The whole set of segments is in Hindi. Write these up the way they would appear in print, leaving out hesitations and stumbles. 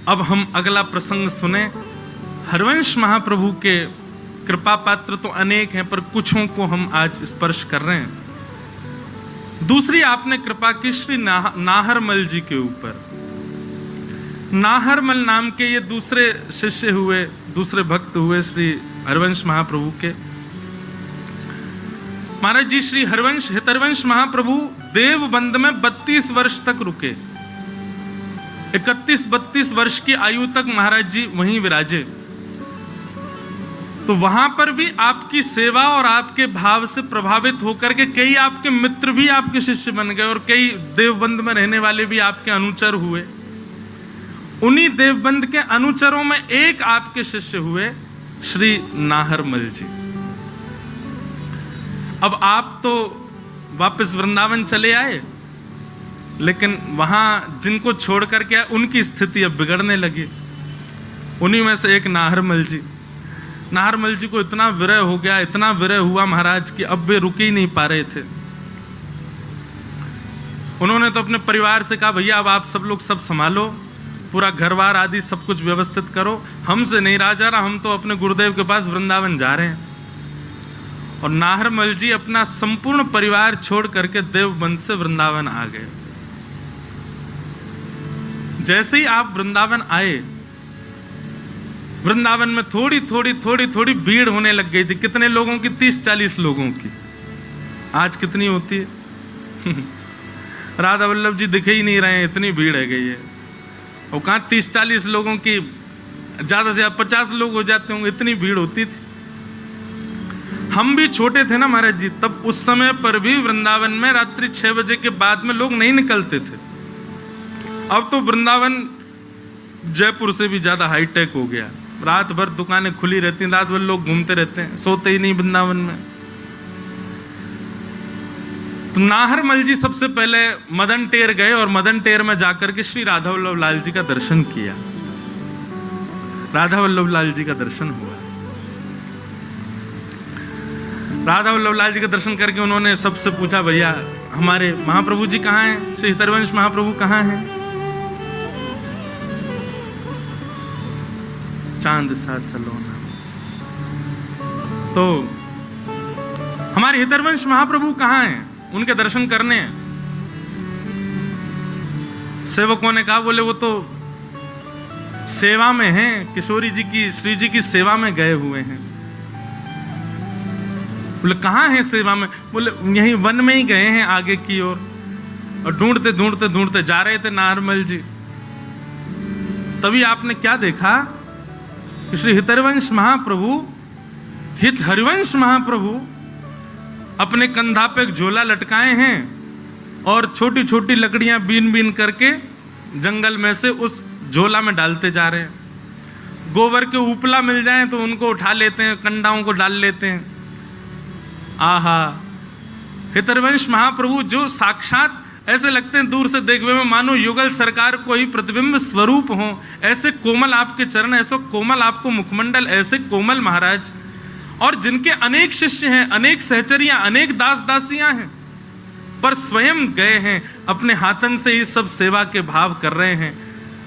अब हम अगला प्रसंग सुने। हरिवंश महाप्रभु के कृपा पात्र तो अनेक हैं, पर कुछों को हम आज स्पर्श कर रहे हैं। दूसरी आपने कृपा की श्री नाहरमल जी के ऊपर। नाहरमल नाम के ये दूसरे शिष्य हुए, दूसरे भक्त हुए श्री हरिवंश महाप्रभु के। महाराज जी श्री हितरवंश महाप्रभु देवबंद में 32 वर्ष तक रुके। 31-32 वर्ष की आयु तक महाराज जी वहीं विराजे। तो वहां पर भी आपकी सेवा और आपके भाव से प्रभावित होकर के कई आपके मित्र भी आपके शिष्य बन गए और कई देवबंद में रहने वाले भी आपके अनुचर हुए। उन्हीं देवबंद के अनुचरों में एक आपके शिष्य हुए श्री नाहरमल जी। अब आप तो वापस वृंदावन चले आए, लेकिन वहां जिनको छोड़ करके आए उनकी स्थिति अब बिगड़ने लगी। उन्हीं में से एक नाहरमल जी। नाहरमल जी को इतना विरह हो गया, इतना विरह हुआ महाराज कि अब वे रुके ही नहीं पा रहे थे। उन्होंने तो अपने परिवार से कहा, भैया अब आप सब लोग सब संभालो, पूरा घरबार आदि सब कुछ व्यवस्थित करो, हमसे नहीं रहा जा रहा, हम तो अपने गुरुदेव के पास वृंदावन जा रहे हैं। और नाहरमल जी अपना संपूर्ण परिवार छोड़ करके देवबंद से वृंदावन आ गए। जैसे ही आप वृंदावन आए, वृंदावन में थोड़ी थोड़ी भीड़ होने लग गई थी। कितने लोगों की? 30-40 लोगों की। आज कितनी होती है? राधा वल्लभ जी दिखे ही नहीं रहे, इतनी भीड़ है गई है। और कहां 30-40 लोगों की, ज्यादा से ज्यादा 50 लोग हो जाते होंगे, इतनी भीड़ होती थी। हम भी छोटे थे ना महाराज जी, तब उस समय पर भी वृंदावन में रात्रि 6 बजे के बाद में लोग नहीं निकलते थे। अब तो वृंदावन जयपुर से भी ज्यादा हाईटेक हो गया। रात भर दुकानें खुली रहती हैं, रात भर लोग घूमते रहते हैं, सोते ही नहीं वृंदावन में। तो नाहरमल जी सबसे पहले मदन टेर गए और मदन टेर में जाकर के श्री राधा वल्लभ लाल जी का दर्शन किया। राधा वल्लभ लाल जी का दर्शन हुआ। राधा वल्लभ लाल जी का दर्शन करके उन्होंने सबसे पूछा, भैया हमारे महाप्रभु जी कहाँ हैं? श्री हितरवंश महाप्रभु कहाँ हैं? चांद सा सलोना। तो हमारे हितरवंश महाप्रभु कहाँ हैं? उनके दर्शन करने हैं। सेवकों ने कहा, बोले वो तो सेवा में हैं, किशोरी जी की, श्री जी की सेवा में गए हुए हैं। बोले कहाँ हैं सेवा में? बोले यहीं वन में ही गए हैं आगे की ओर। और ढूंढते ढूंढते ढूंढते जा रहे थे नाहरमल जी। तभी आपने क्या देखा कि श्री हितरवंश महाप्रभु, हित हरिवंश महाप्रभु अपने कंधा पे एक झोला लटकाए हैं और छोटी छोटी लकड़ियां बीन बीन करके जंगल में से उस झोला में डालते जा रहे हैं। गोबर के उपला मिल जाए तो उनको उठा लेते हैं, कंडाओं को डाल लेते हैं। आहा, हितरवंश महाप्रभु जो साक्षात ऐसे लगते हैं दूर से देखने में मानो युगल सरकार को ही प्रतिबिंब स्वरूप हो। ऐसे कोमल आपके चरण, ऐसा कोमल आपको मुखमंडल, ऐसे कोमल महाराज। और जिनके अनेक शिष्य हैं, अनेक सहचरियां, अनेक दास दासियां हैं, पर स्वयं गए हैं अपने हाथन से ही सब सेवा के भाव कर रहे हैं।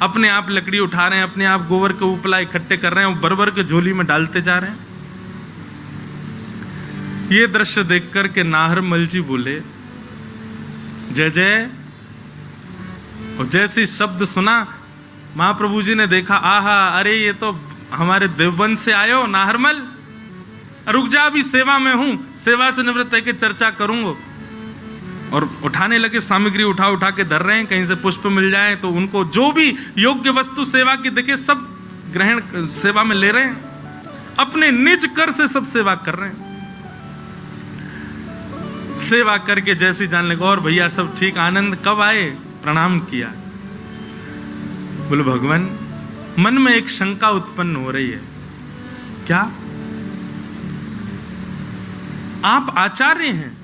अपने आप लकड़ी उठा रहे हैं, अपने आप गोबर के उपला इकट्ठे कर रहे हैं और बरबर के झोली में डालते जा रहे हैं। ये दृश्य देख करके नाहरमल जी बोले, जय जय। और जैसे शब्द सुना, महाप्रभु जी ने देखा, आहा, अरे ये तो हमारे देवबंद से आए हो नाहरमल, रुक जा, अभी सेवा में हूं, सेवा से निवृत्त है कि चर्चा करूंगा। और उठाने लगे, सामग्री उठा उठा के धर रहे हैं, कहीं से पुष्प मिल जाए तो उनको जो भी योग्य वस्तु सेवा की दिखे सब ग्रहण सेवा में ले रहे हैं। अपने निज कर से सब सेवा कर रहे हैं। सेवा करके जैसे जान लगा, और भैया सब ठीक, आनंद कब आए? प्रणाम किया। बोले भगवान, मन में एक शंका उत्पन्न हो रही है। क्या? आप आचार्य हैं,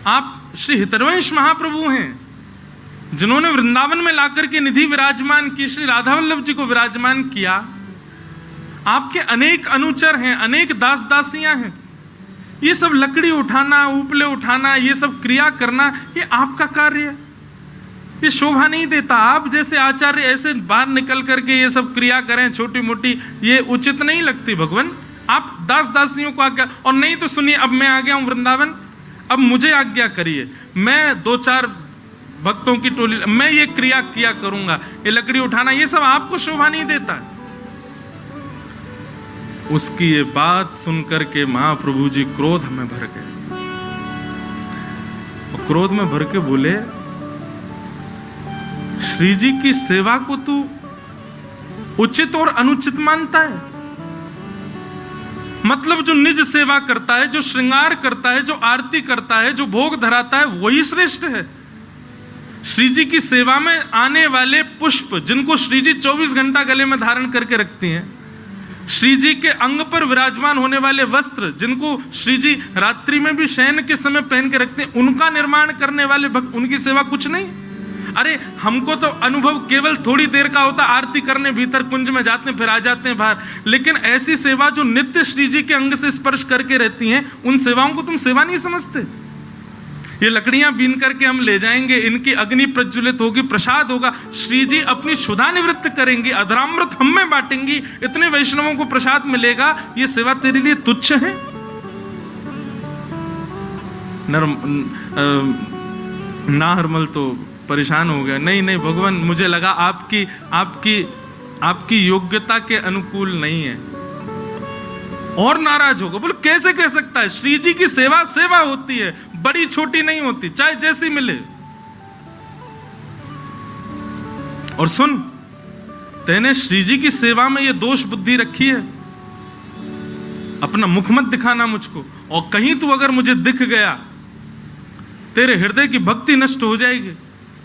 आप श्री हितरवंश महाप्रभु हैं, जिन्होंने वृंदावन में लाकर के निधि विराजमान की, श्री राधा वल्लभ जी को विराजमान किया। आपके अनेक अनुचर हैं, अनेक दास दासियां हैं। ये सब लकड़ी उठाना, उपले उठाना, ये सब क्रिया करना, ये आपका कार्य है। ये शोभा नहीं देता। आप जैसे आचार्य ऐसे बाहर निकल करके ये सब क्रिया करें छोटी मोटी, ये उचित नहीं लगती भगवान। आप दास दासियों को आज्ञा, और नहीं तो सुनिए, अब मैं आ गया हूं वृंदावन, अब मुझे आज्ञा करिए, मैं 2-4 भक्तों की टोली, मैं ये क्रिया किया करूंगा, ये लकड़ी उठाना, ये सब आपको शोभा नहीं देता। उसकी ये बात सुनकर के महाप्रभु जी क्रोध में भर गए, और क्रोध में भर के बोले, श्री जी की सेवा को तू उचित और अनुचित मानता है? मतलब जो निज सेवा करता है, जो श्रृंगार करता है, जो आरती करता है, जो भोग धराता है, वही श्रेष्ठ है। श्री जी की सेवा में आने वाले पुष्प, जिनको श्री जी 24 घंटा गले में धारण करके रखती हैं, श्री जी के अंग पर विराजमान होने वाले वस्त्र, जिनको श्री जी रात्रि में भी शयन के समय पहन के रखते हैं, उनका निर्माण करने वाले भक्त, उनकी सेवा कुछ नहीं। अरे हमको तो अनुभव केवल थोड़ी देर का होता, आरती करने भीतर कुंज में जाते हैं, फिर आ जाते हैं बाहर, लेकिन ऐसी सेवा जो नित्य श्री जी के अंग से स्पर्श करके रहती हैं, उन सेवाओं को तुम सेवा नहीं समझते। ये लकड़ियां बीन करके हम ले जाएंगे, इनकी अग्नि प्रज्वलित होगी, प्रसाद होगा, श्री जी अपनी क्षुधा निवृत्त करेंगी, अधरामृत हम में बांटेंगी, इतने वैष्णवों को प्रसाद मिलेगा, ये सेवा तेरे लिए तुच्छ है? नाहरमल तो परेशान हो गया, नहीं नहीं भगवान, मुझे लगा आपकी योग्यता के अनुकूल नहीं है, और नाराज होगा। बोले कैसे कह सकता है? श्री जी की सेवा सेवा होती है, बड़ी छोटी नहीं होती, चाहे जैसी मिले। और सुन, तेने श्री जी की सेवा में ये दोष बुद्धि रखी है, अपना मुख मत दिखाना मुझको, और कहीं तू अगर मुझे दिख गया, तेरे हृदय की भक्ति नष्ट हो जाएगी,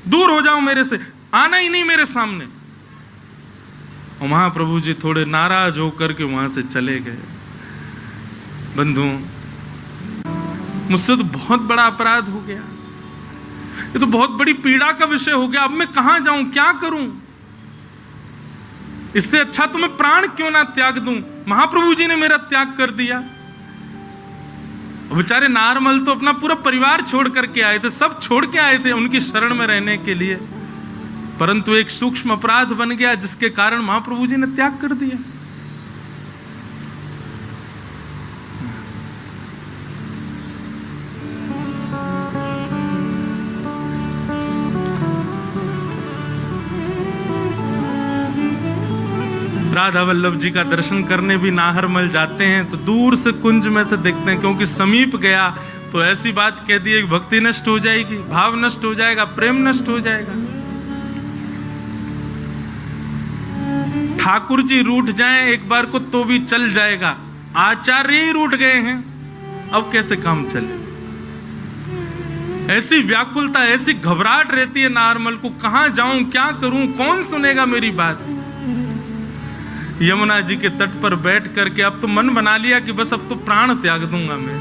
दूर हो जाओ मेरे से, आना ही नहीं मेरे सामने। और महाप्रभु जी थोड़े नाराज होकर के वहां से चले गए। बंधु, मुझसे तो बहुत बड़ा अपराध हो गया, ये तो बहुत बड़ी पीड़ा का विषय हो गया, अब मैं कहां जाऊं, क्या करूं? इससे अच्छा तो मैं प्राण क्यों ना त्याग दूं? महाप्रभु जी ने मेरा त्याग कर दिया। बेचारे नारमल तो अपना पूरा परिवार छोड़ करके आए थे, सब छोड़ के आए थे उनकी शरण में रहने के लिए, परंतु एक सूक्ष्म अपराध बन गया जिसके कारण महाप्रभु जी ने त्याग कर दिया। राधा वल्लभ जी का दर्शन करने भी नाहरमल जाते हैं तो दूर से कुंज में से देखते हैं, क्योंकि समीप गया तो ऐसी बात कह दी कि भक्ति नष्ट हो जाएगी, भाव नष्ट हो जाएगा, प्रेम नष्ट हो जाएगा। ठाकुर जी रूठ जाएं एक बार को तो भी चल जाएगा, आचार्य ही रूठ गए हैं, अब कैसे काम चले? ऐसी व्याकुलता, ऐसी घबराहट रहती है नारमल को, कहां जाऊं, क्या करूं, कौन सुनेगा मेरी बात? यमुना जी के तट पर बैठ करके अब तो मन बना लिया कि बस अब तो प्राण त्याग दूंगा मैं।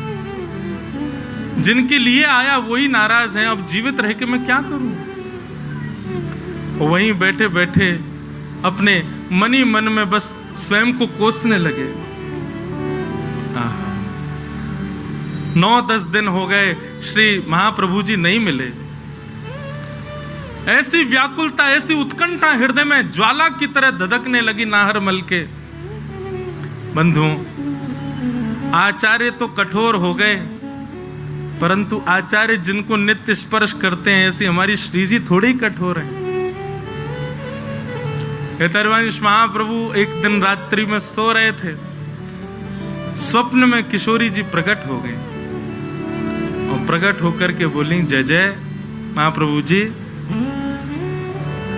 जिनके लिए आया वही नाराज हैं, अब जीवित रह के मैं क्या करूं? वहीं बैठे बैठे अपने मनी मन में बस स्वयं को कोसने लगे। 9-10 दिन हो गए, श्री महाप्रभु जी नहीं मिले। ऐसी व्याकुलता, ऐसी उत्कंठा हृदय में ज्वाला की तरह धधकने लगी नाहरमल के। बंधु, आचार्य तो कठोर हो गए, परंतु आचार्य जिनको नित्य स्पर्श करते हैं, ऐसी हमारी श्री जी थोड़ी कठोर है। यतरवंश महाप्रभु एक दिन रात्रि में सो रहे थे, स्वप्न में किशोरी जी प्रकट हो गए और प्रकट होकर के बोली, जय जय महाप्रभु जी।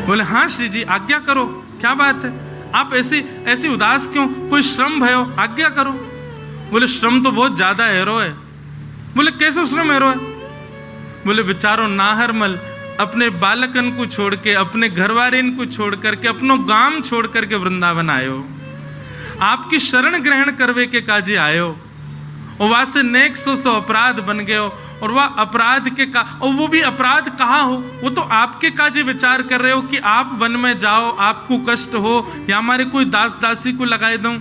बोले, हाँ श्री जी आज्ञा करो, क्या बात है, आप ऐसी उदास क्यों, कोई श्रम भयो, आज्ञा करो। बोले, श्रम तो बहुत ज्यादा हैरो है। बोले, कैसे श्रम हैरो है? बोले, बेचारो नाहरमल अपने बालकन को छोड़ के, अपने घरवारिन को छोड़ करके, अपनो गांव छोड़ करके वृंदावन आयो, आपकी शरण ग्रहण करवे के काजी आयो, और वहां से नेक सो अपराध बन गए हो, और वह अपराध के का, और वो भी अपराध कहाँ हो, वो तो आपके काजे विचार कर रहे हो कि आप वन में जाओ, आपको कष्ट हो, या हमारे कोई दास दासी को लगाए दूं,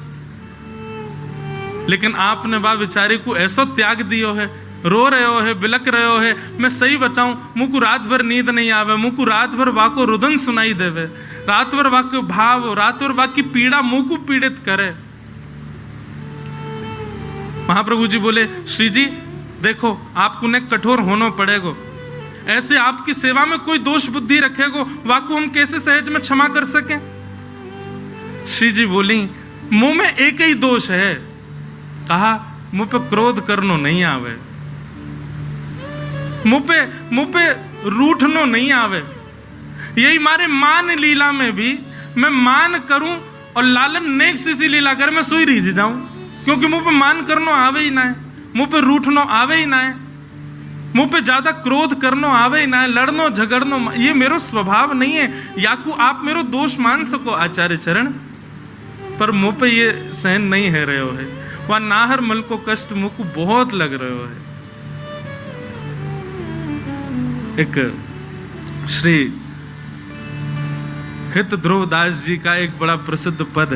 लेकिन आपने वह बेचारे को ऐसा त्याग दियो है। रो रहे हो है, बिलक रहे हो है, मैं सही बताऊं, मुझको रात भर नींद नहीं आवे, मुझको रात भर वाको रुदन सुनाई देवे, रात भर वाको भाव, रात भर वाकी पीड़ा मुझको पीड़ित करे। महाप्रभु जी बोले, श्री जी देखो आपको ने कठोर होना पड़ेगा, ऐसे आपकी सेवा में कोई दोष बुद्धि रखेगो, वाको हम कैसे सहज में क्षमा कर सके। श्री जी बोली, मुंह में एक ही दोष है, कहा मुंह पे क्रोध करनो नहीं आवे, मुंह पे रूठनो नहीं आवे। यही मारे मान लीला में भी मैं मान करूं और लालन नेक सी लीला कर मैं सोई रीझ जाऊं, क्योंकि मुंह पे मान करनो आवे ही ना है, मुंह पे रूठनो आवे ही ना है, मुंह पे ज्यादा क्रोध करनो आवे ही ना है, लड़नो झगड़नो ये मेरो स्वभाव नहीं है। याकू आप मेरो दोष मान सको आचार्य चरण, पर मुंह पे ये सहन नहीं है रहे हो है, वह नाहर मल को कष्ट मुंह को बहुत लग रहे हो है। एक श्री हित ध्रुवदास जी का एक बड़ा प्रसिद्ध पद है।